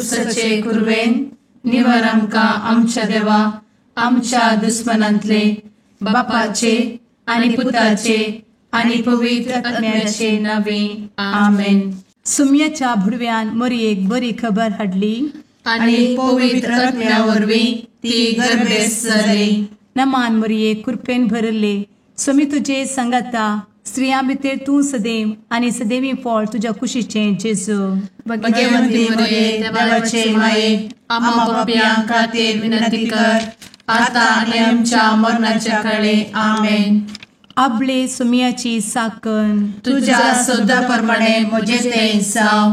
खुर्सचे कुर्वेन निवार आमकां आमच्या देवा आमच्या दुस्मनांतले बापाचे आनी पुताचे आनी पवित्र आत्म्याचे नावे आमेन. सुम्याच्या भुरव्यान मरियेक बरी खबर हाडली आनी पवित्र आत्म्या वरवीं ती गर्भेस जाली. नमान मरिये कृपेन भरले स्वामी तुजे संगाता स्त्रियां भितर तूं सदैव आनी सदैवी फळ तुज्या कुशीचे जेजू. भगवंती मरिये देवाचे माये आम्हा पाप्यां खातीर विनंती कर आता आनी आमच्या मरणाच्या काळी आमेन. आपले सुम्याची साकण तुझ्या सोदा प्रमाणे म्हजे ते जाव.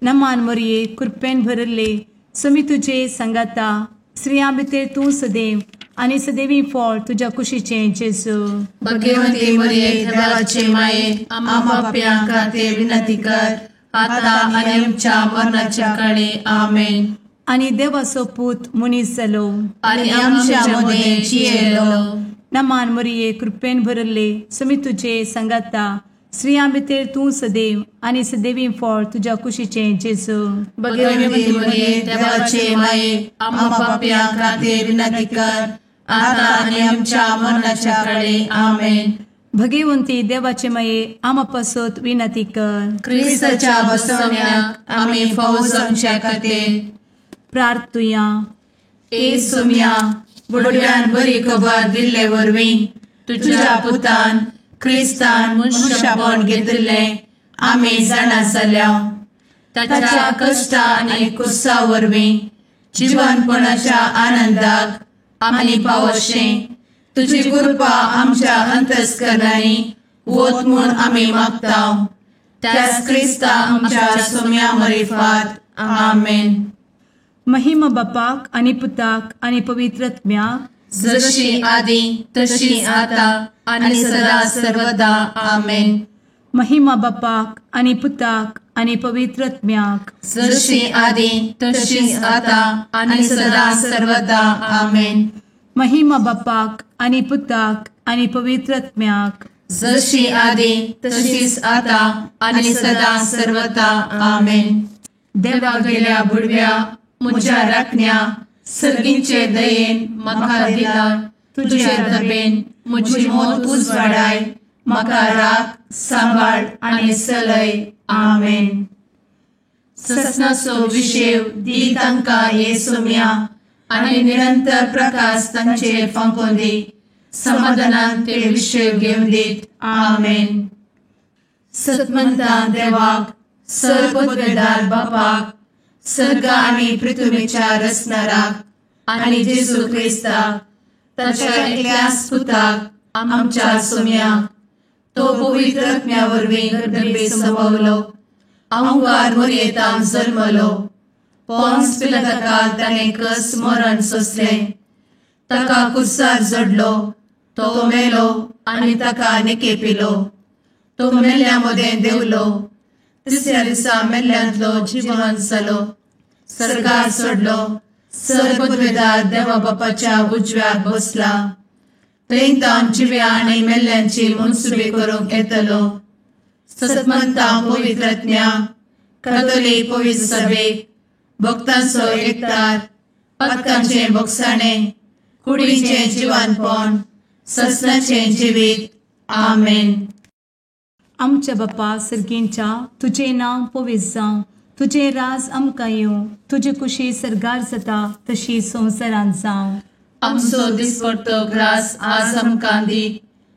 नमान मरिये कृपेन भरले स्वामी तुजे संगाता स्त्रियां भितर तूं सदैव आनी सदैवी फळ तुज्या कुशीचे जेजू. भगवंती मरिये देवाचे माये आम्हा पाप्यां खातीर विनंती कर आता आनी आमच्या मरणाच्या काळी आमेन. आनी देवाचो पूत मनीस जालो आनी आमच्या मदीं जियेलो. नमान मरिये कृपेन भरले स्वामी तुजे संगाता स्त्रियां भितर तूं सदैव आनी सदैवी फळ तुज्या कुशीचे जेजू. भगवंती मरिये देवाचे माये आम्हा पाप्यां खातीर विनंती कर आता आनी आमच्या मरणाच्या काळी आमेन. भगवंती देवाचे माये आमा पासत विनंती कर. क्रिस्ताच्या बसवण्याक आमी फावो जावचे खातीर प्रार्थुया. ए सुम्या बुडव्यान बरी खबर दिल्ले वरवीं तुज्या पुतान क्रिस्तान मनशापण घेतिल्ले आमी जाणा जाल्या. ताच्या कश्टा आनी कुर्सा वरवीं जिवनपणाच्या आनंदाक आमी पावशें तुजी कृपा आमच्या अंतस्करणांनी वत म्हूण आमी मागता. त्याच क्रिस्ता आमच्या सुम्या मरिफात आमेन. महिमा बापाक आनी पुताक आनी पवित्र आत्म्याक जशी आदी तशी आता आनी सदा सर्वदा आमेन. महिमा बापाक आनी पुताक आनी पवित्र आत्म्याक जशी आदी तशी आता आनी सदा सर्वदा आमेन. महिमा बापाक आनी पुताक आनी पवित्र आत्म्याक जशी आदी तशीच आता आनी सदा सर्वदा आमेन. देवा गेल्या बुडव्या म्हज्या राखण्या सर्गींचे दयेन म्हाका दिला तुजे दबेन म्हजी मोत उजवाडाय म्हाका राख सांबाळ आनी चलय आमेन. ससनाचो विशेव दी तांकां ये सुम्या आनी निरंतर प्रकाश तांचेर फांकून दी. समाधानान ते विशेव घेवन दीत आमेन. सतमंता देवाक सर्वपदवेदार बापाक सर्ग आनी पृथ्वीच्या रचणाराक आनी जेजू क्रिस्ताक ताच्या एकल्याच पुताक आमच्या सुम्याक तो पवित्र आत्म्या वरवीं गर्भे संभवलो. अंगार मरियेंतान जल्मलो. पोन्स पिलाताकाल ताणें कस मरण सोंसलें. ताका कुर्सार जडलो. तो मेलो आनी ताका निकेपिलो. तो मेल्ल्या मदें देंवलो. तिसऱ्या दिसा मेल्ल्यांतलो जिवंत जालो. सर्गार चडलो. सर्वपदवेदार देवा बापाच्या उजव्याक बसला. थंयतान जिव्या आनी मेल्ल्यांची मनसुबी करूंक येतलो. सतमंता पवित्र आत्म्या कातोलीक पवित्र सभेक भक्तांचो एकठार पातकांचे भोगसाणें कुडीचें जिवनपण ससनाचें जिवीत आमेन. आमच्या बापा सर्गींच्या तुझे नांव पवित्र जावं. तुझे राज आमकां येवं. तुजी कुशी सर्गार जाता तशी संवसारांत जावं. आमचो दिसपडटो ग्रास आज आमकां दी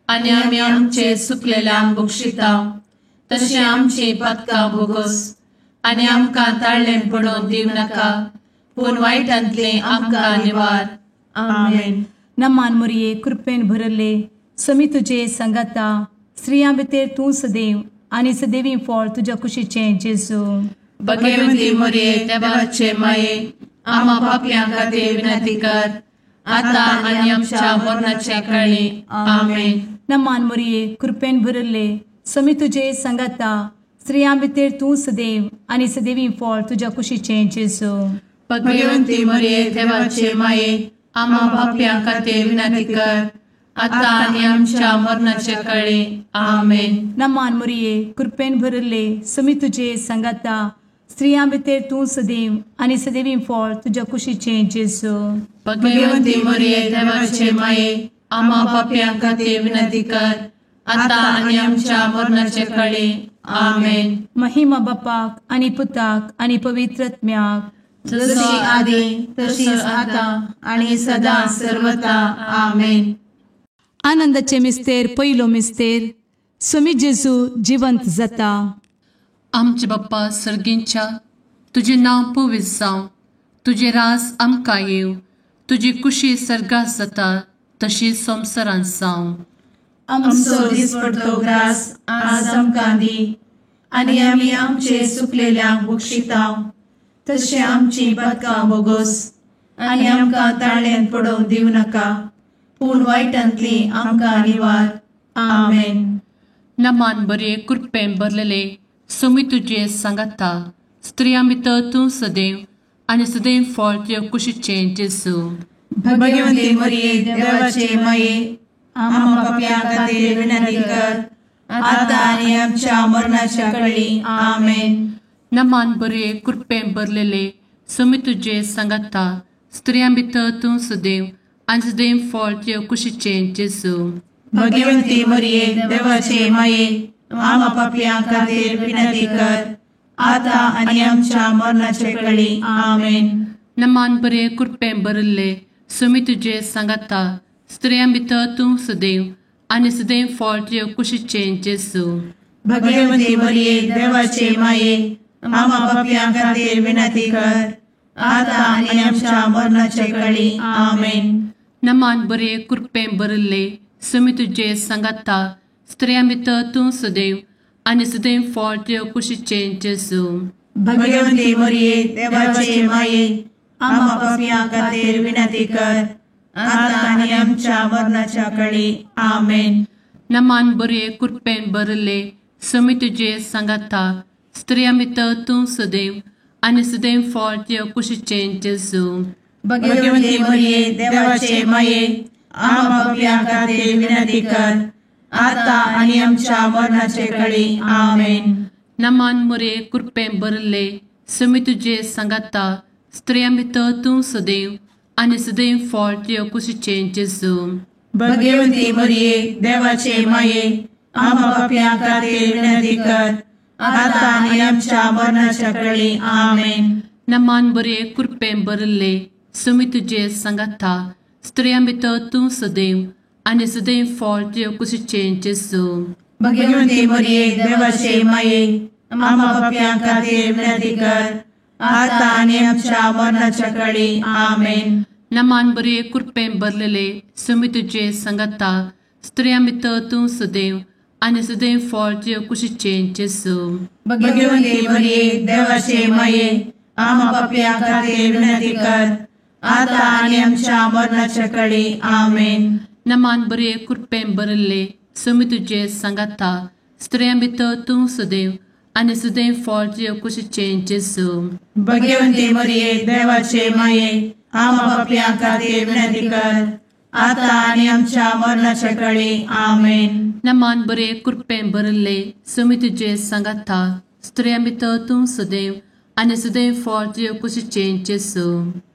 आनी आमी आमचे चुकलेल्यांक बक्षिता. तशें आमची पातकां भोगोस आनी आमकां ताळ्ळें पडोवन दिव नाका पूण वायटांतलें आमकां निवार आमेन. नमान मरिये कृपेन भरले स्वामी तुजे संगाता स्त्रियां भितर तूं सदैव आनी सदैवी फळ तुज्या कुशीचें जेजू. भगवंती मरिये देवाचे माये आम्हा पाप्यां खातीर विनंती कर आता आनी आमच्या मरणाच्या काळी आमेन. नमान मरिये कृपेन भरले स्वामी तुजे संगाता स्त्रियां भितर तूं सदैव आनी सदैवी फळ तुज्या कुशीचें जेजू. भगवंती मरिये देवाचे माये आम्हा पाप्यां खातीर विनंती कर आता आनी आमच्या मरणाच्या काळी आमेन. नमान मरिये कृपेन भरले स्वामी तुजे संगाता स्त्रियां भितर तूं सदैव आनी सदैवी फळ तुज्या कुशीचें जेजू. भाग्यवंती मरिये देवाचे माये, आम्हा पाप्यां खातीर विनंती कर, आता आनी आमच्या मरणाचे काळी. आमेन. महिमा बापाक आनी पुताक आनी पवित्रत्म्याक, जशी आदी तशीच आता आणि सदा सर्वदा. आमेन. आनंदाचे मिस्तेर पयलो मिस्तेर, स्वामी जेजू जिवंत जाता. आमचे बाप्पा सर्गींच्या, तुझे नाव पवित्र जावं, तुझे रास आमकां येव, तुजी कुशी सर्गात जाता तशी संवसारांत जावं. आमचो दिसपडटो ग्रास आज आमकां दी, आनी आमी आमचे चुकलेल्यांक बक्षितांव, तशें आमची पातकां बोगोस आनी आमकां ताळ्यान पडोवंक दिवं नाका, पूण वायटांतली आमकां निवार. आमेन. नमान बरे कृपेन भरलेले सोमी तुझे सांगाता, स्त्रियां भितर तूं सदैव आनी सदैव फळ तुज्या कुशीचें जेजू. भाग्यवंती मरिये देवाचे माये, आम्हा पाप्यां खातीर विनंती कर, आता आनी आमच्या मरणाच्या काळी. आमेन. नमान बरे कृपेन भरलेले सोमी तुझे सांगाता, स्त्रियां भितर तूं सदैव आनी सदैव फळ तुज्या कुशीचें जेजू. भाग्यवंती मरिये देवाचे माये, आम्हा पाप्यां खातीर विनंती कर, आता आनी आमच्या मरणाचे काळी. आमेन. नमान बरे कृपेन भरले सोमी तुझे सांगाता, स्त्रियां भितर तूं सदैव आनी सदैव फळ तुज्या कुशीचें जेजू. भाग्यवंती मरिये देवाचे माये, आम्हा पाप्यां खातीर विनंती कर, आता आनी आमच्या मरणाचे काळी. आमेन. नमान बरे कृपेन भरले सोमी तुझे सांगाता, स्त्रियां भितर तूं सदैव आनी सदैव फळ तुज्या कुशीचें जेजू. भाग्यवंती मरिये देवाचे माये, आम्हा पाप्यां खातीर विनंती कर, आता आनी आमच्या मरणाच्या काळी. आमेन. नमान बरे कृपेन भरले सोमी तुझे सांगाता, स्त्रियां भितर तूं सदैव आनी सदैव फळ तुज्या कुशीचें जेजू. भाग्यवंती मरिये देवाचे माये, आम्हा पाप्यां खातीर विनंती कर, आता आनी आमच्या मरणाचे काळी. आमेन. नमान बरे कृपेन भरले सोमी तुझे सांगाता, स्त्रियां भितर तूं सदैव आनी सदैव फळ तुज्या कुशीचें जेजू. भाग्यवंती मरिये देवाचे माये, आम्हा पाप्यां खातीर विनंती कर, आता आनी आमच्या मरणाच्या काळी. आमेन. नमान बरे कृपेन भरले सोमी तुझे सांगाता, स्त्रियां भितर तूं सदैव आनी सदैव फळ तुज्या कुशीचें जेजू. भाग्यवंती मरिये देवाचे माये, आम्हा पाप्यां खातीर विनंती कर, आता आनी आमच्या मरणाच्या काळी. आमेन. नमान बरे कृपेन भरलेले सोमी तुझे सांगाता, स्त्रियां भितर तूं सदैव आनी सदैव फळ तुज्या कुशीचें जेजू. भाग्यवंती मरिये देवाचे माये, आम्हा पाप्यां खातीर विनंती कर, आता आनी आमच्या मरणाच्या काळी. आमेन. नमान बरे कृपेन भरले सोमी तुझे सांगाता, स्त्रियां भितर तूं सदैव आनी सदैव फळ तुज्या कुशीचें जेजू. भाग्यवंती मरिये देवाचे माये, आम्हा पाप्यां खातीर विनंती कर, आता आनी आमच्या मरणाच्या काळी. आमेन. नमान बरे कृपेन भरले सोमी तुझे सांगाता, स्त्रियां भितर तूं सदैव आनी सदैव फळ तुज्या कुशीचें जेजू.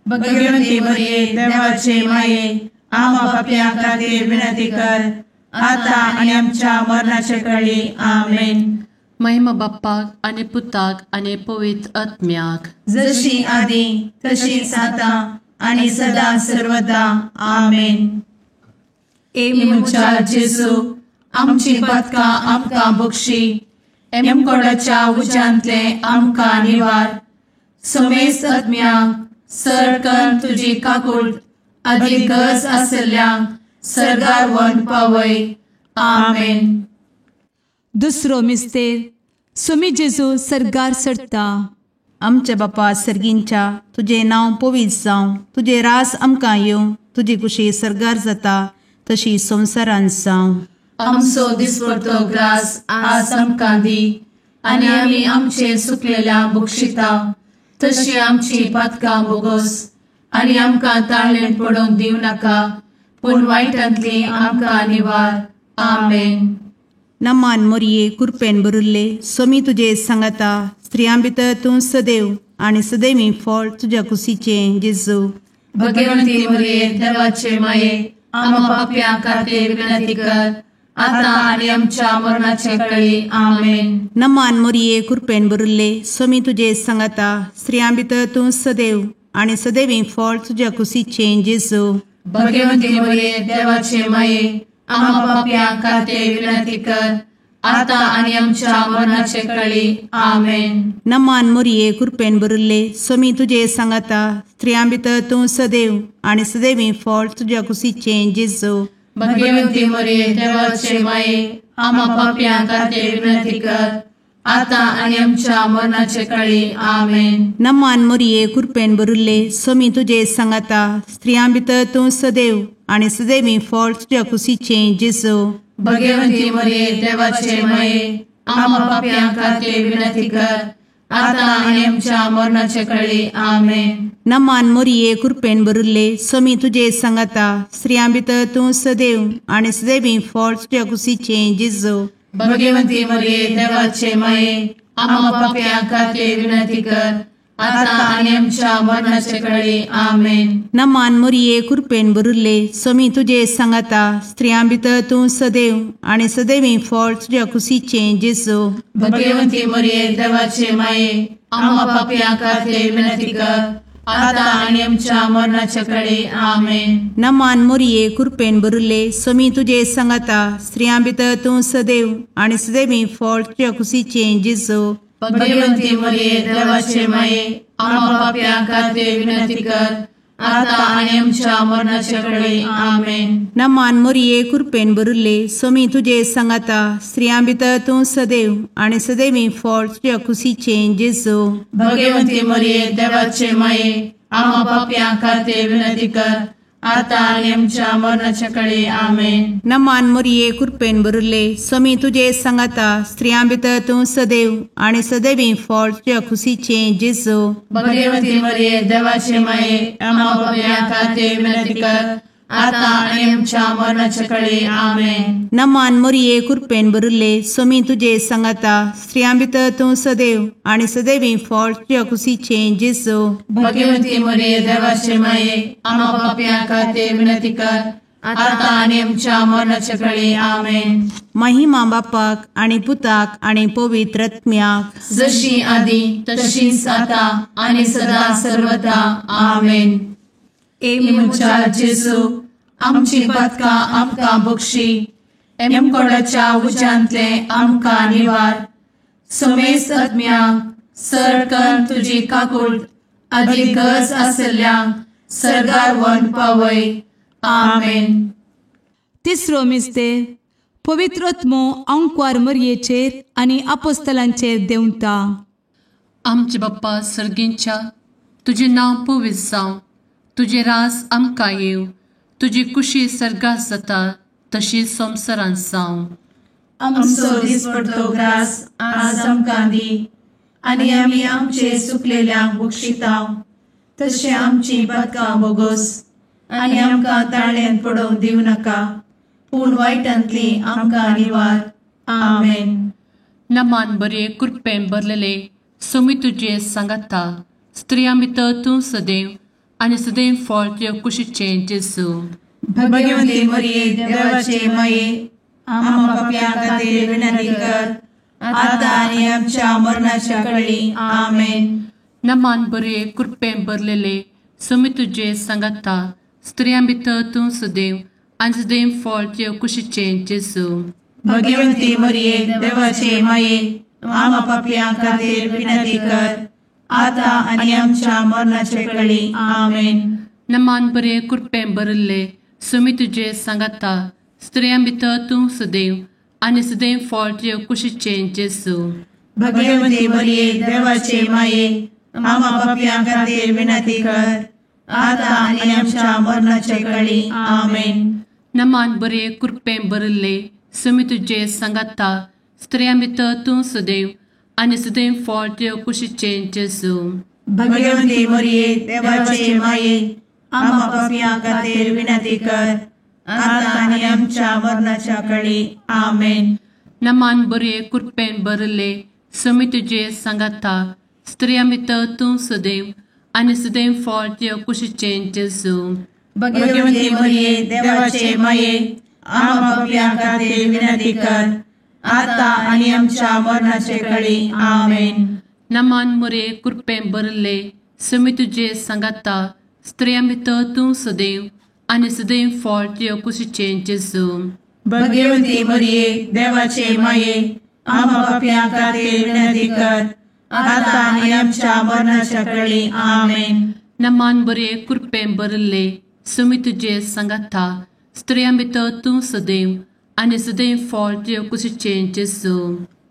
भाग्यवंती मरिये देवाचे माये, आम्हा पाप्यां खातीर विनंती कर, आता आनी आमच्या मरणाच्या काळी. आमेन. महिमा बाप्पाक आनी पुताक आनी पवित्र आत्म्याक, जशी आदी तशीच आता आनी सदा सर्वदा. आमेन. मुचा जेजू, आमची पातकां आमकां बक्षी, एमकोडाच्या उज्यांतले आमकां निवार. समेस्त आत्म्यांक सडकन तुजी काकूट, अधिक गरज आसल्ल्यांक सर्गार व्हरून पावय. आमेन. दुसरो मिस्तेर, स्वामी जेजू सर्गार सरता. आमच्या बापा सर्गींच्या, तुझे नाव पवित्र जावं, तुझे रास आमकां येवं, तुजी कुशी सर्गार जाता तशी संवसारांत जावं. आमचो दिसपडटो ग्रास आज आमकां दी, आनी आमी आमचे चुकलेल्यांक बक्षितांव, तशी आमची पातकां बोगोस आनी आमकां ताळ्यान पडोवंक दिवं नाका, पूण वायटांतली आमकां निवार. आमेन. नमान मोरये कृपेन बरुल्ले सोमी तुझे सांगाता स्त्रियां भितर तूं सदैव आणि सदैवी फळ तुझ्या कुशीचे जेजू. भगवंती मरिये देवाचे माये आम्हा पाप्या खातीर विनंती कर आता आणि आमच्या मरणाचे वेळी आमेन. नमान मोरये कृपेन बरुल्ले सोमी तुझे सांगाता स्त्रियां भितर तूं सदैव आणि सदैवी फळ तुझ्या कुशीचे जेजू. भगवंती मरिये देवाचे माये आम्हा पाप्या खातीर विनंती कर आता आणि आमच्या मरणाचे वेळी आमेन. नमान मोरये कृपेन बरुल्ले सोमी तुझे सांगाता स्त्रियां भितर तूं सदैव आणि सदैवी फळ तुझ्या कुशीचे जेजू. भगवंती मरिये देवाचे माये आम्हा पाप्या खातीर विनंती कर आता आणि आमच्या मरणाचे वेळी आमेन. नमान मोरये कृपेन बरुल्ले सोमी तुझे सांगाता स्त्रियां भितर तूं सदैव आणि सदैवी फळ तुझ्या कुशीचे जेजू. भगवंती मरिये देवाचे माये आम्हा पाप्या खातीर विनंती कर आता आणि आमच्या मरणाचे वेळी आमेन. नमान मोरये कृपेन बरुल्ले सोमी तुझे सांगाता स्त्रियां भितर तूं सदैव आणि सदैवी फळ तुझ्या कुशीचे जेजू. भगवंती मरिये देवाचे माये आम्हा पाप्या खातीर विनंती कर आता आणि आमच्या मरणाचे वेळी आमेन. नमान मोरये कृपेन बरुल्ले सोमी तुझे सांगाता स्त्रियां भितर तूं सदैव आणि सदैवी फळ तुझ्या कुशीचे जेजू. भगवंती मरिये देवाचे माये आम्हा पाप्या खातीर विनंती कर आता आणि आमच्या मरणाचे वेळी आमेन. नमान मोरये कृपेन बरुल्ले सोमी तुझे सांगाता स्त्रियां भितर तूं सदैव आणि सदैवी फळ तुझ्या कुशीचे जेजू. भगवंती मरिये देवाचे माये आम्हा पाप्या खातीर विनंती कर आता आणि आमच्या मरणाचे वेळी आमेन. नमान मोरये कृपेन बरुल्ले सोमी तुझे सांगाता स्त्रियां भितर तूं सदैव आणि सदैवी फळ तुझ्या कुशीचे जेजू. भगवंती मरिये देवाचे माये आम्हा पाप्या खातीर विनंती कर आता आणि आमच्या मरणाचे वेळी आमेन. नमान मोरये कृपेन बरुल्ले सोमी तुझे सांगाता स्त्रियां भितर तूं सदैव आणि सदैवी फळ तुझ्या कुशीचे जेजू. भगवंती मरिये देवाचे माये आम्हा पाप्या खातीर विनंती कर आता आणि आमच्या मरणाचे वेळी आमेन. नमान मोरये कृपेन बरुल्ले सोमी तुझे सांगाता स्त्रियां भितर तूं सदैव आणि सदैवी फळ तुझ्या कुशीचे जेजू. भगवंती मरिये देवाचे माये आम्हा पाप्या खातीर विनंती कर आता आणि आमच्या मरणाचे वेळी आमेन. महिमा बापाक आणि पुताक आणि पवित्र आत्म्याक जशी आधी तशीच आता आणि सदा सर्वदा आमेन. मुच्या जेजू आमची पदका आमकां बक्षी एमकोडाच्या उज्यांतले आमकां निवार. समेस आत्म्यांक सरकन तुजी काकूट अधिक गरज आसल्ल्यांक सरगार वन पावय. आमेन. तिसरो मिस्तेर पवित्रत्मो अंकवार मरयेचेर आनी आपोस्तलांचेर देंवता. आमचे बाप्पा सर्गींच्या तुझे नांव पवित्र जावं, तुझे राज आमकां येव, तुजी कुशी सर्गात जाता तशी संवसारांत जावं. आमचो दिसपडटो ग्रास आज आमकां दी आनी आमी आमचे चुकलेल्यांक बक्षितांव. तशें आमची पदकां बोगोस आनी आमकां ताळ्यान पडोवंक दिवं नाका पूण वायटांतली आमकां निवार. आमेन. नमान बरे कृपेन भरलेले सोमी तुझे सांगाता स्त्रियां भितर तूं सदैव आणि सदैव फळ तुझ्या कुशीचे जेजू. भगवंती मरिये देवाचे माये आम्हा पाप्यां खातीर विनंती कर आता आणि आमच्या मरणाच्या वेळी. आमेन. नमान बरे कृपेन भरलेले सोमी तुझे सांगाता स्त्रियां भितर तूं सदैव आणि सदैव फळ तुझ्या कुशीचे जेजू. भगवंती मरिये देवाचे माये आम्हा पाप्यां खातीर विनंती कर आता आणि आमच्या मरणाचे वेळी. आमेन. नमान बरे कृपेन भरले सोमी तुझे सांगाता स्त्रियां भितर तूं सदैव आणि सदैव फळ तुझ्या कुशीचे जेजू. भगवंती मरिये देवाचे माये आम्हा पाप्यां खातीर विनंती कर आता आणि आमच्या मरणाचे वेळी. आमेन. नमान बरे कृपेन भरले सोमी तुझे सांगाता स्त्रियां भितर तूं सदैव आणि सदैव फळ तुझ्या कुशीचे जेजू. भगवंती मरिये देवाचे माये आम्हा पाप्यां खातीर विनंती कर आता आणि आमच्या मरणाच्या वेळी. आमेन. नमान बरे कृपेन भरले समी तुझे सांगाता स्त्रिया भितर तूं सदैव आनी सदैव फळ तुझ्या कुशीचें जेजू. भगवती मरिये देवाचे माये आम्हा पापियां खातीर विनंती कर आता आणि आमच्या मरणाचे काळी आमेन. नमान बरे कृपेन भरले समी तुझे सांगाता स्त्रिया भितर तूं सदैव आनी सदैव फळ तुझ्या कुशीचें जेजू. भगवती मरिये देवाचे माये आम्हा पापियां खातीर विनंती कर आता आणि आमच्या मरणाच्या काळी आमेन. नमान बरे कृपेन भरले समी तुझे सांगाता स्त्रिया भितर तूं सदैव आनी सदैव फळ तुझ्या कुशीचें जेजू.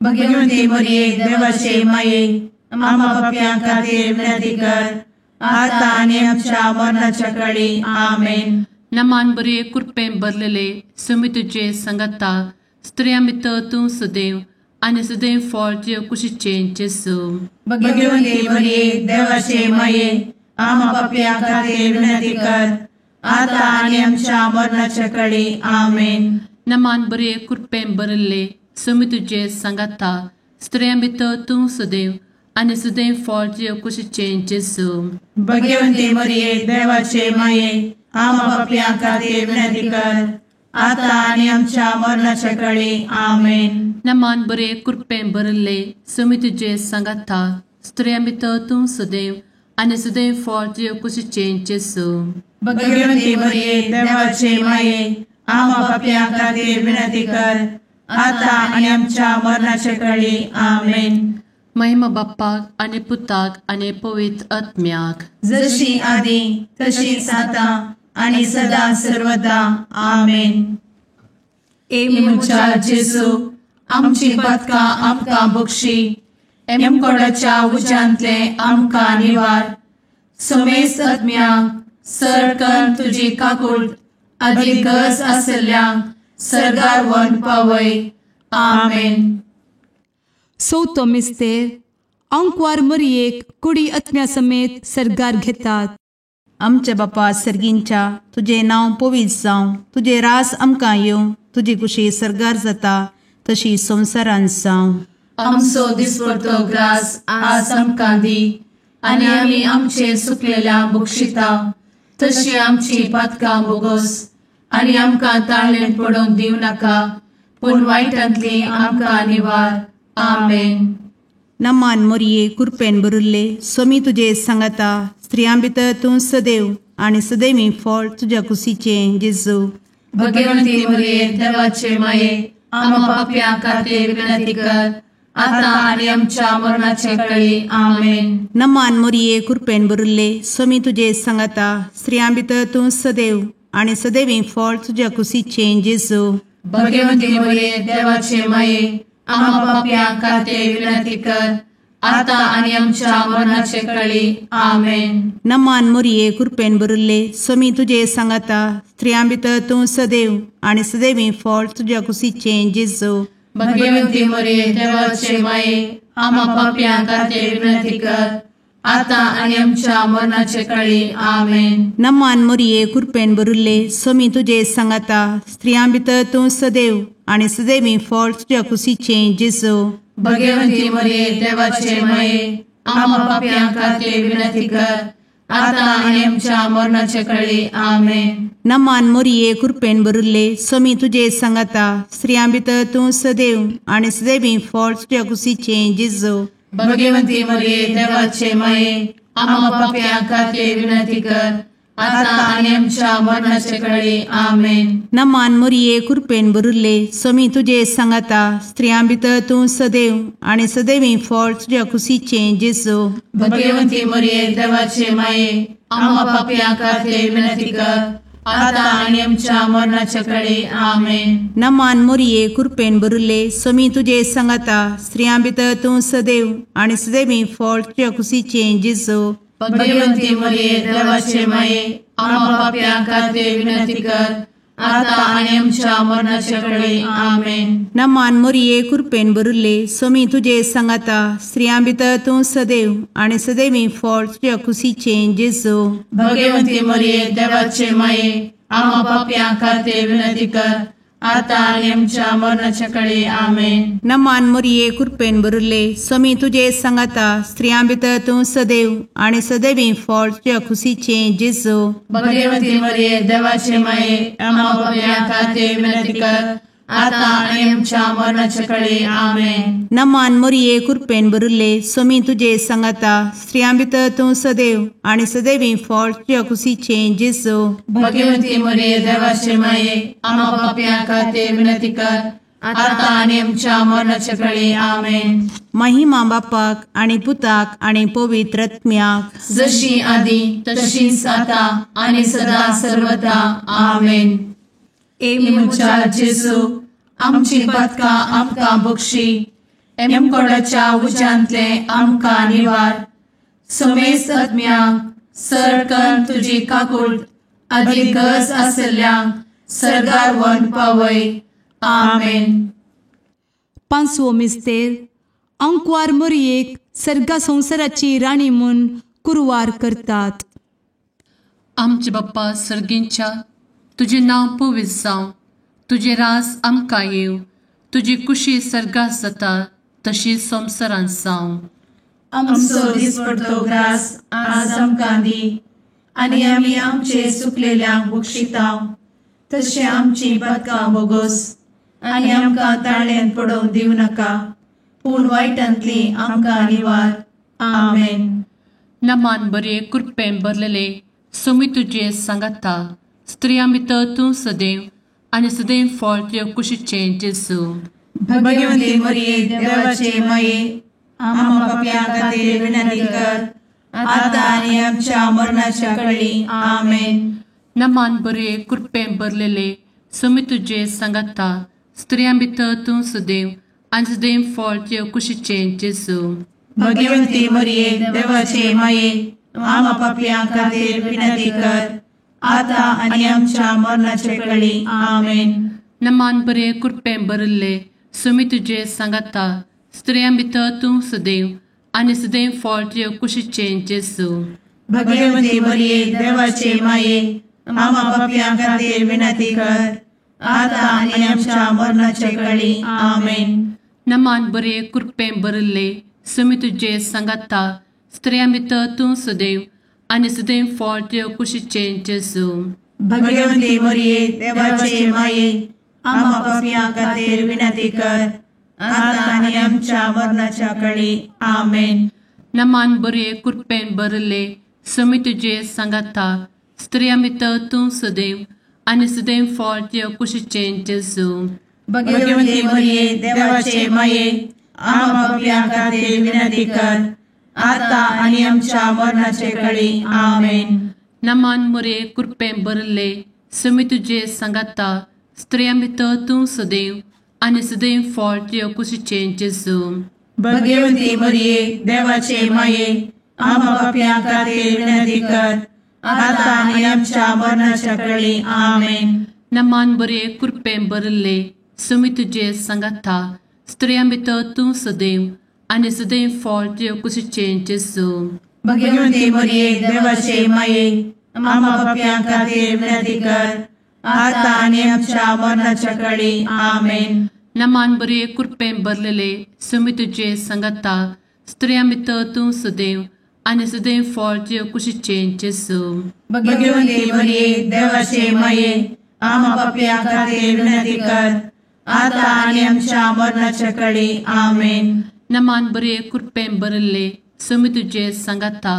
भगवती मरिये देवाचे माये आम्हा पापियां खातीर विनंती कर आता आणि आमच्या मरणाच्या काळी आमेन. नमान बरे कृपेन भरलेले समी तुझे सांगाता स्त्रिया भितर तूं सदैव आनी सदैव फळ तुझ्या कुशीचें जेजू. भगवती मरिये देवाचे माये आम्हा पापियां खातीर विनंती कर आता आणि आमच्या मरणाच्या काळी आमेन. नमान बरे कृपेन भरले समी तुझे सांगाता स्त्रिया भितर तूं सदैव आनी सदैव फळ तुझ्या कुशीचें जेजू. भगवती मरिये देवाचे माये आम्हा पापियां खातीर विनंती कर आता आणि आमच्या मरणाच्या काळी आमेन. नमान बरे कृपेन भरले समी तुझे सांगाता स्त्रिया भितर तूं सदैव आनी सदैव फळ तुझ्या कुशीचें जेजू. भगवती मरिये देवाचे माये आम्हा पापियां खातीर विनंती कर आता आणि आमच्या मरणाच्या काळी आमेन. महिमा बाप्पाक आनी पुताक आनी पवित्र आत्म्याक जशी आदी तशीच आता आणि सदा सर्वदा आमेन. मुचा जेजू आमची पदकां आमकां बक्षी एमकोडाच्या उज्यांतले आमकां निवार. सोमेस आत्म्याक सरकन तुजी काकूट अधिक गरज आसल्यांक सरगार वन पावय. आमेन. चवथो मिस्तेर अंकवार मरियेक कुडी आत्म्या समेत सरगार घेतात. आमच्या बापा सर्गींच्या तुझे नांव पवित्र जावं, तुझे रास आमकां येवं, तुजी कुशी सरगार जाता तशी संवसारांत जावं. आमचो दिसपडटो ग्रास आज आमकां दी आनी आमी आमचे सुकलेल्यांक बक्षिता तशी आमची पदकां बोगोस आनी आमकां ताळ्ळेन पडोवन दिव नाका पूण वायटांतली आमकां निवार. आमेन. नमान मोरये कृपेन भरुल्ले सोमी तुजे सांगाता स्त्रियां भितर तूं सदैव आनी सदैवी फळ तुज्या कुशीचें जेजू. भगवंती मरिये देवाचे माये आम्हा पापियां खातीर विनंती कर आता आणि आमच्या मरणाचे काळी. आमेन. नमान मोरये कृपेन भरुल्ले सोमी तुजे सांगाता स्त्रियां भितर तूं सदैव आनी सदैवी फळ तुज्या कुशीचें जेजू. भगवंती मरिये देवाचे माये आम्हा पापियां खातीर विनंती कर आता आणि आमच्या मरणाचे काळी. आमेन. नमान मोरये कृपेन भरुल्ले सोमी तुजे सांगाता स्त्रियां भितर तूं सदैव आनी सदैवी फळ तुज्या कुशीचें जेजू. भगवंती मरिये देवाचे माये आम्हा पापियां खातीर विनंती कर आता आणि आमच्या मरणाचे काळी. आमेन. नमान मोरये कृपेन भरुल्ले सोमी तुजे सांगाता स्त्रियां भितर तूं सदैव आनी सदैवी फळ तुज्या कुशीचें जेजू. भगवंती मरिये देवाचे माये आम्हा पापियां खातीर विनंती कर आता आणि आमच्या मरणाचे काळी. आमेन. नमान मोरये कृपेन भरुल्ले सोमी तुजे सांगाता स्त्रियां भितर तूं सदैव आनी सदैवी फळ तुज्या कुशीचें जेजू. भगवंती मरिये देवाचे माये आम्हा पापियां खातीर विनंती कर आता आणि आमच्या मरणाचे काळी. आमेन. नमान मोरये कृपेन भरुल्ले सोमी तुजे सांगाता स्त्रियां भितर तूं सदैव आनी सदैवी फळ तुज्या कुशीचें जेजू. भगवंती मरिये देवाचे माये आम्हा पापियां खातीर विनंती कर आता आणि आमच्या मरणाच्या काळी. आमेन. नमान मोरये कृपेन भरुल्ले सोमी तुजे सांगाता स्त्रियां भितर तूं सदैव आनी सदैवी फळ तुज्या कुशीचें जेजू. भगवंती मरिये देवाचे माये आम्हा पापियां खातीर विनंती कर आता आणि आमच्या मरणाच्या काळी. आमेन. नमान मोरये कृपेन भरुल्ले सोमी तुजे सांगाता स्त्रियां भितर तूं सदैव आनी सदैवी फळ तुज्या कुशीचें जेजू. भगवंती मरिये देवाचे माये आम्हा पापियां खातीर विनंती कर आता आणि आमच्या मरणाच्या काळी आमेन. नमान मोरये कृपेन बरुल्ले स्वामी तुझे सांगाता स्त्रियां भितर तूं सदैव आणि सदैवी फळ तुझ्या खुशीचे जेजू. भगवती मरिये देवाचे माये आम्हा पाप्यां खातीर विनंती कर, आता आणि आमच्या मरणाच्या काळी आमेन. नमान मोरये कृपेन बरुल्ले स्वामी तुझे सांगाता स्त्रियां भितर तूं सदैव आणि सदैवी फळ तुझ्या खुशीचे जेजू. भगवती मरिये देवाचे माये आम्हा पाप्यां खातीर विनंती कर, आता आणि आमच्या मरणाच्या काळी आमेन. महिमा बापाक आणि पुताक आणि पवित्र आत्म्याक, जशी आधी तशीच आता आणि सदा सर्वदा आमेन. ए मुचा जेजू, आमची पदकां आमकां बक्षी, एमकोडाच्या उज्यांतले आमकां निवार. समेस्त आत्म्यांक सरकन तुजी काकूट अधिक गरज आसल्ल्यांक सरगार वन पावय. आमेन. पांचवो मिस्तेर अंकवार मोरयेक सर्गा संवसाराची राणी म्हूण कुरवार करतात. आमचे बाप्पा सर्गींच्या तुझे नांव पवित्र जावं, तुझे रास आमकां येव, तुजी कुशी सर्गास जाता तशी संवसारांत जावं. आमचो दिसपडटो ग्रास आज आमकां दी, आनी आमी आमचे चुकलेल्यांक बक्षितांव. तशें आमची पदकां बोगोस आनी आमकां ताळ्यान पडोवंक दिवं नाका, पूण वायटांतली आमकां निवार. आमेन. नमान बरे कृपेन भरलेले सोमी तुझे सांगाता स्त्रियां भितर तूं सदैव आणि सदैव फळ तुझ्या कुशीचे जेजू. भगवती मरिये देवाचे माये आम्हा पाप्यां खातीर विनंती कर, आता आनी आमच्या मरणाच्या काळी आमेन. नमान बरे कृपेन भरलेले सोमी तुझे सांगाता स्त्रियां भितर तूं सदैव आणि सदैव फळ तुझ्या कुशीचे जेजू. भगवती मरिये देवाचे माये आम्हा पाप्यां खातीर विनंती कर, आता आनी आमच्या मरणाच्या काळी आमेन. नमान बरे कृपेन भरले सोमी तुझे सांगाता स्त्रियां भितर तूं सदैव आणि सदैव फळ तुझ्या कुशीचे जेजू. भगवती मरिये देवाचे माये आम्हा पाप्यां खातीर विनंती कर, आता आनी आमच्या मरणाच्या काळी आमेन. नमान बरे कृपेन भरले सोमी तुझे सांगाता स्त्रियां भितर तूं सदैव आणि सदैव फळ तुझ्या कुशीचे जेजू. भगवती मरिये देवाचे माये आम्हा पाप्यां खातीर विनंती कर, आता आनी आमच्या मरणाच्या काळी आमेन. नमान बरे कृपेन भरले सोमी तुझे सांगाता स्त्रियां भितर तूं सदैव आणि सदैव फळ तुझ्या कुशीचे जेजू. भगवती मरिये देवाचे माये आम्हा पाप्यां खातीर विनंती कर, आता आनी आमच्या मरणाच्या काळी आमेन. नमान बरे कृपेन भरले सोमी तुझे सांगाता स्त्रियां भितर तूं सदैव आणि सदैव फळ तुझ्या कुशीचे जेजू. भगवती मरिये देवाचे माये आम्हा पाप्यां खातीर विनंती कर, आता आनी आमच्या मरणाच्या काळी आमेन. नमान बरे कृपेन भरले सोमी तुझे सांगाता स्त्रियां भितर तूं सदैव आणि सदैव फळ तुझ्या कुशीचे जेजू. भगवती मरिये देवाचे माये आम्हा पाप्यां खातीर विनंती कर, आता आनी आमच्या मरणाच्या काळी आमेन. नमान बरे कृपेन भरलेले सोमी तुझे सांगाता स्त्रियां भितर तूं सदैव आणि सदैव फळ तुझ्या कुशीचे जेजू. भगवती मरिये देवाचे माये आम्हा पाप्यां खातीर विनंती कर, आता आनी आमच्या मरणाच्या काळी आमेन. नमान बरे कृपेन भरले सोमी तुझे सांगाता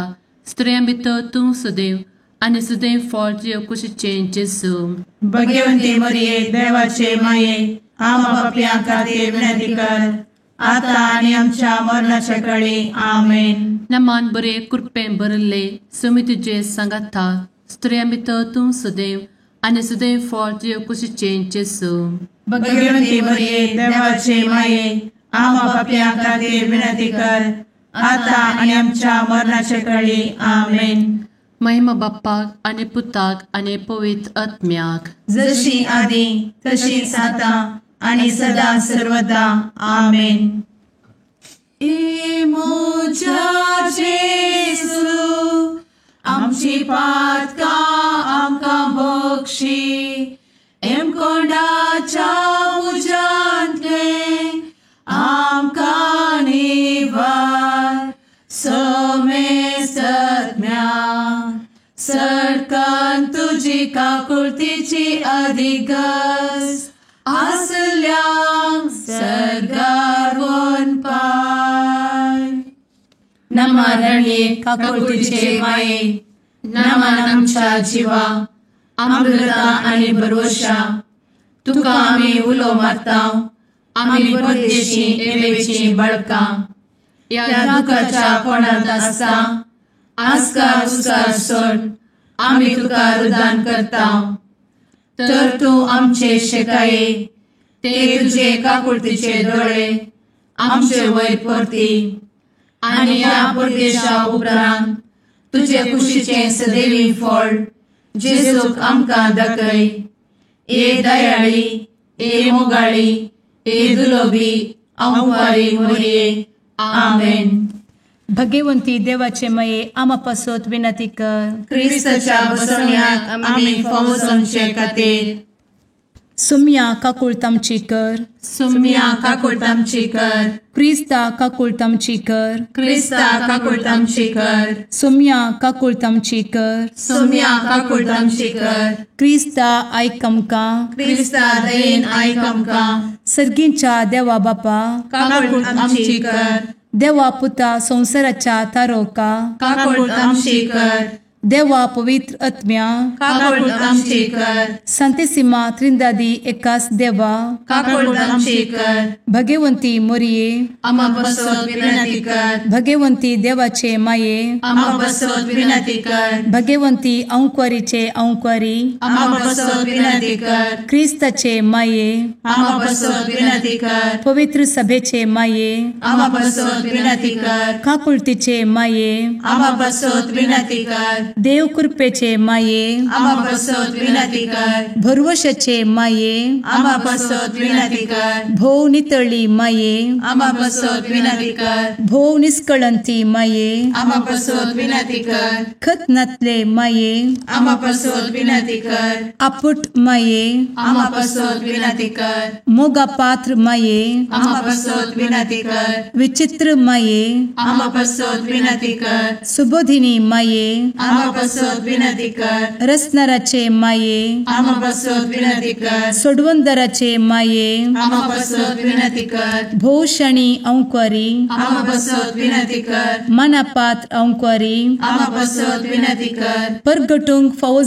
स्त्रियां भितर तूं सदैव आणि सदैव फळ तुझ्या कुशीचे जेजू. भगवती मरिये देवाचे माये आम्हा पाप्यां खातीर विनंती कर, आता आनी आमच्या मरणाच्या काळी आमेन. नमान बरे कृपेन भरले सोमी तुझे सांगाता स्त्रियां भितर तूं सदैव आणि सदैव फळ तुझ्या कुशीचे जेजू. भगवती मरिये देवाचे माये आम्हा पाप्यां खातीर विनंती कर, आता आनी आमच्या मरणाच्या काळी आमेन. महिमा बाप्पाक आणि पुताक आणि पवित्र आत्म्याक, जशी आधी तशीच आता आणि सदा सर्वदा आमेन. ए मोजा जेजू आमची पातकां आमकां बक्षी, एम कोंडाच्या आमची काकुळतीची अधिगस आसल्यांक सरगार वन पाय. नमारणे काकुळतीचे माये, नमान आमच्या जिवा, अमृता आनी भरवशा, तुका आमी उलो मारताव, आमी परदेशी एवेची बळकां. या दुखाच्या कोणात आसता, आस्कार उस्कार सोड, आमी तुका रुदान करताव. तर तूं आमचे शेकाये, ते तुझे काकुळतीचे दोळे आमचे वयर परती. आनी या परदेशा उपरांत तुझे कुशीचे सदैवी फळ जेजूक आमकां दाखय. ए दयाळी, ए मोगाळी, ए दुलोबी, अंवारी मोरये. आमेन. भगवंती देवाचे मये आमा पासत विनंती कर. क्रिस्ताच्या बसवण्याक आमी फावोसोनचे खातीर सुम्या काकुळतामची कर. सुम्या काकुळतामची कर. क्रिस्ता काकुळतामची कर. क्रिस्ता काकुळतामची कर. सुम्या काकुळतामची कर. सुम्या काकुळतामची कर. क्रिस्ता आयक आमकां. क्रिस्ता दयेन आयक आमकां. सर्गींच्या देवा बापा, काकुळतामची कर. देवा पुता संसाराच्या तारोका, काकुळतामची कर. देवा पवित्र आत्म्या, काकुळतामची कर. संतेसिमा त्रिंदादी एकाच देवा, काकुळतामची कर. भगवंती मोरये, आमा बसोत विनंती कर. भगवंती देवाचे माये, आमा बसोत विनंती कर. भगवंती अंक्वारीचे अंक्वारी, आमा बसोत विनंती कर. क्रिस्ताचे माये, आमा बसोत विनंती कर. पवित्र सभेचे माये, आमा बसोत विनंती कर. काकुळतीचे माये, आमा बसोत विनंती कर. देव कृपेचे माये, आमा बसोत विनंती कर. भरवशाचे माये, आमा बसोत विनंती कर. भोव नितळी माये, आमा बसोत विनंती कर. भोव निष्कळंती माये, आमा बसोत विनंती कर. खतनातले माये, आमा बसोत विनंती कर. आपुट माये, आमा बसोत विनंती कर. मोगा पात्र माये, आमा बसोत विनंती कर. विचित्र माये, आमा बसोत विनंती कर. सुबोधिनी माये, आमा बसोत विनंती कर. रसनाराचे माये, आमा बसोत विनंती कर. सोडवंदराचे माये, आमा बसोत विनंती कर. भोवशणी अंक्वारी, आमा बसोत विनंती कर. मनापात्र अंक्वारी, आमा बसोत विनंती कर. परगटूंक फावो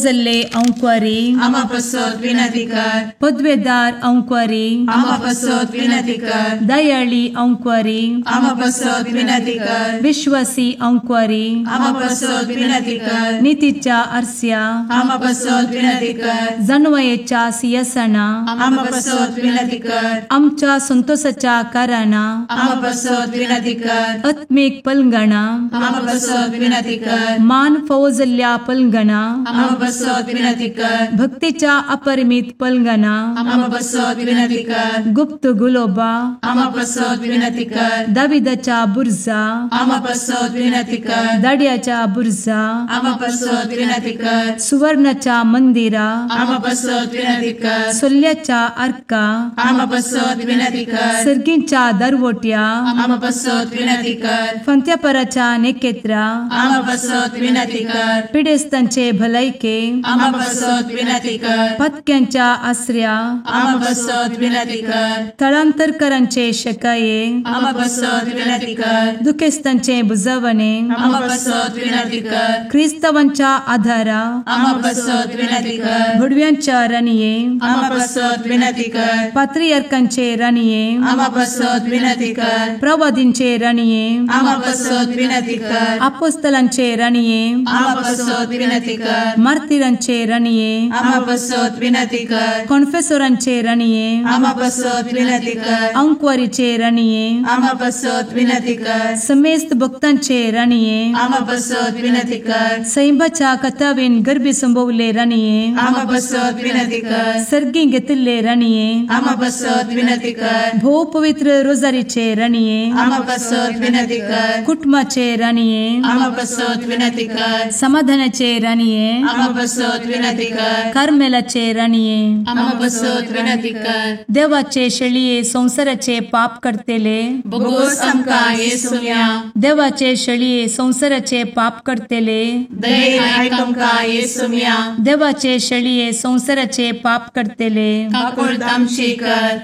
अंक्वारी, आमा बसोत विनंती कर. पदवेदार अंक्वारी, आमा बसोत विनंती कर. दयाळी अंक्वारी, आमा बसोत विनंती कर. विश्वासी अंक्वारी, आमा बसोत विनंती कर. नीतीच्या आरस्या, आमा बसोत विनंती कर. जनवयेच्या सिंहासना, आमा बसोत विनंती कर. आमच्या संतोषाच्या कारणा, आमा बसोत विनंती कर. आत्मिक पलंगणा, आमा बसोत विनंती कर. मान फौजल्या पलंगणा, आमा बसोत विनंती कर. भक्तीच्या अपरिमित पलंगणा, आमा बसोत विनंती कर. गुप्त गुलोबा, आमा बसोत विनंती कर. दाविदाच्या बुर्जा, आमा बसोत विनंती कर. दाड्याच्या बुर्जा, आमा बसोत विनंती कर. सुवर्णाच्या मंदिरा, आमा बसोत विनंती कर. सोल्याच्या अर्का, आमा बसोत विनंती कर. सर्गींच्या दरवोट्या, आमा बसोत विनंती कर. फंत्यापराच्या नेकेत्रा, आमा बसोत विनंती कर. पिडेस्तांचे भलायके, आमा बसोत विनंती कर. पथक्यांच्या आश्रया, आमा बसोत विनंती कर. स्थळांतरकरांचे शेकाये, आमा बसोत विनंती कर. दुखेस्तांचे बुजावणे, आमा बसोत विनंती कर. ख्रिस्तवांच्या आधारा, आमा बसोत विनंती कर. भुडव्यांच्या रानिये, आमा बसोत विनंती कर. पात्रियार्कांचे रानिये, आमा बसोत विनंती कर. प्रवादींचे रानिये, आमा बसोत विनंती कर. अपोस्तलांचे रानिये, आमा बसोत विनंती कर. मार्तिरांचे रानिये, आमा बसोत विनंती कर. कॉन्फेसोरांचे रानिये, आमा बसोत विनंती कर. अंक्वारीचे रानिये, आमा बसोत विनंती कर. समेस्त भक्तांचे रानिये, आमा बसोत विनंती कर. सैंबाच्या कथावेन गर्भी संभवले रानिये, आमा बसोत विनंती कर. सर्गी घेतले रानिये, आमा बसोत विनंती कर. भो पवित्र रोजारीचे रानिये, आमा बसोत विनंती कर. कुटुंबाचे रानिये, आमा बसोत विनंती कर. समाधानाचे रानिये, आमा बसोत विनंती कर. कार्मेलाचे रानिये, आमा बसोत विनंती कर. देवाचे शळिये संसाराचे पाप करतेले, बोगोस आमकां येसुया. देवाचे शळिये संसाराचे पाप करतेले, दयेन आयक आमकां येसू मिया. देवाचे शेळये संवसाराचे पाप करतेले. काकूळट आमची कर.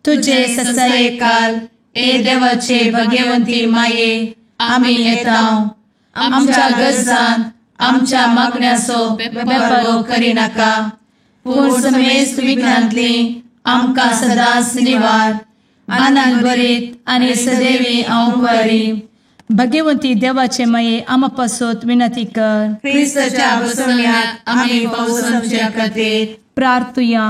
तुझे ससाये काल ए देवाचे भाग्यवंती माये आमी येताव. आमच्या गरजांत आमच्या मागण्याचो बेपागो करी नाका. पूण समेस्त विघ्नांतली आमकां सदांच निवार. आनंद बरीत आनी सदैवी औंकवारी. भाग्यवंती देवाचे माये आमा पासत विनंती कर. क्रिस्ताच्या बसवण्यात आमी पावसाच्या खातीर प्रार्थुया.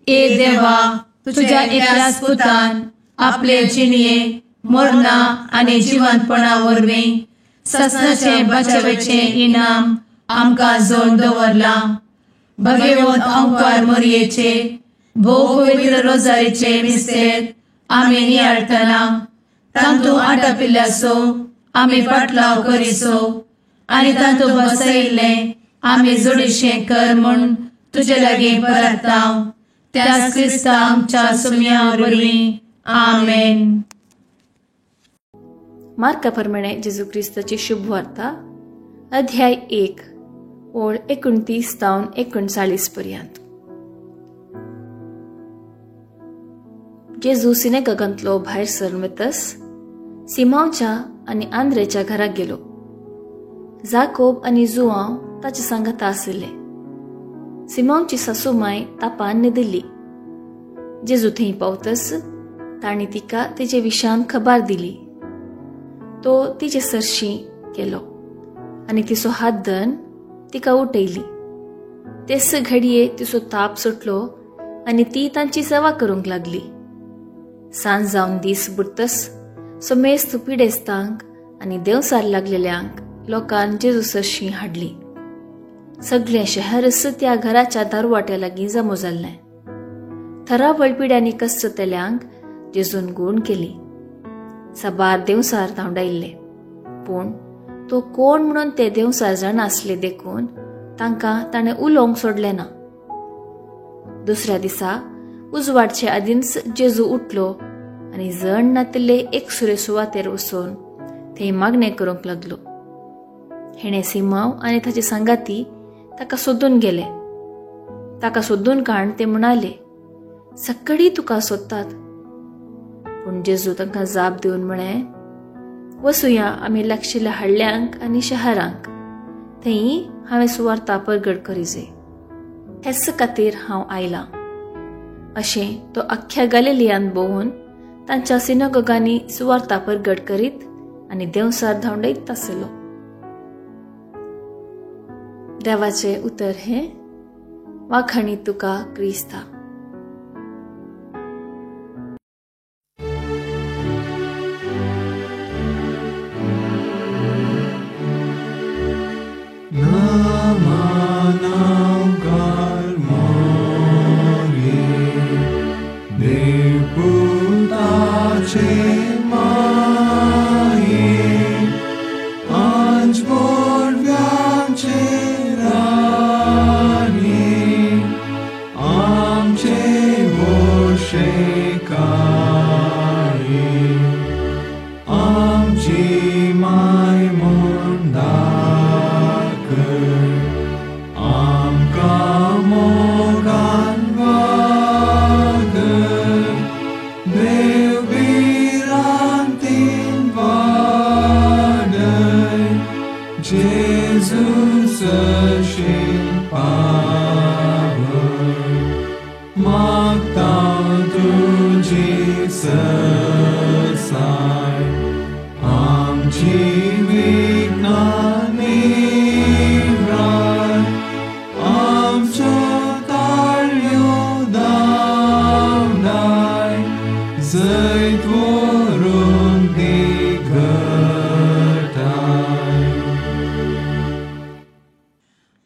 ए देवा, तुझ्या एकल्याच पुतान आपले जिणये मरणा आनी जिवंतपणा वरवीं ससनाचे बचावेचे इनाम आमकां जोड दवरला. भगवंत औंकवार मरयेचे भोव पवित्र रोजारीचे मिस्तेर आमी नियाळटना तांतू आटापिल्ल्याचो आमी फाटलाव करिचो आनी तांतू बसयिल्ले आमी जोडीशें कर म्हूण तुजे लागीं परतांव. त्या क्रिस्ता आमच्या सुम्या वरवीं. आमेन. मार्का प्रमाणे जेजू क्रिस्ताची शुभ वार्ता अध्याय 1 ओळ 29 तावन 39 पर्यंत. जेजू सिनेगोगांतलो भायर सरून वतस सिमोनच्या आनी आंद्रेच्या घराक गेलो. जाकोब आनी जुआंव ताचे सांगात आशिल्ले. सिमोनची सासूमाय तापान न्हिदिल्ली. जेजू थंय पावतस तांणी तिका तेजे विशान खबर दिली. तो तिचे सरशी केलो आनी तिचो हात धरून तिका उठयली. तेच घडये तिचो ताप सुटलो आनी ती तांची सेवा करूंक लागली. सांज जावन दीस बुडतस समेस्त पिडेस्तांक आनी देवसार लागलेल्यांक लोकांन जेजू सरशी हाडली. सगळें शहरस त्या घराच्या दारवाट्या लागीं जमो जाल्लें. थरा वळपिड्यांनी कस्ततेल्यांक जेजून गूण केली. साबार देवसार धांवडायिल्ले, पूण तो कोण म्हणून ते देवसार जाण आसले देखून तांकां ताणें उलोवंक सोडलें ना. दुसऱ्या दिसा उजवाडचे आदींच जेजू उठलो आनी जण नातिल्ले एक सुरे सुवातेर वचून थंय मागणें करूंक लागलो. हेणे सिमांव आनी ताचे सांगाती ताका सोदून गेले. ताका सोदून काण ते म्हणाले, सक्कडी तुका सोदतात. पूण जेजू तांकां जाप दिवन म्हळें, वसुया आमी लागशिल्ल्या हडल्यांक आनी शहरांक. थंय हांवें सुवार्ता परगट करीजे. हेच खातीर हांव आयलां. अशें तो अख्ख्या गलिलियांत भोंवून तांच्या सिनेगोगांनी सुवार्ता परगट करीत आनी देवसार धांवडयत आसलो. देवाचे उतर हे वाखाणी तुका क्रिस्ता.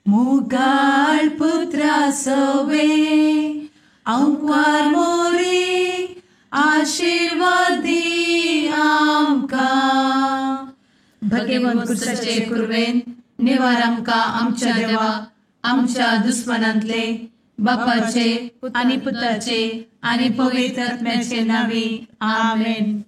मुगाळ पुत्रा सवे औंकवार मोरी आशीर्वाद दी आमकां. भगवंत कुर्साचे कुरवेन निवार आमकां आमच्या देवा आमच्या दुस्मनांतले बापाचे आनी पुताचे आनी पवित्र आत्म्याचे नावी. आमेन.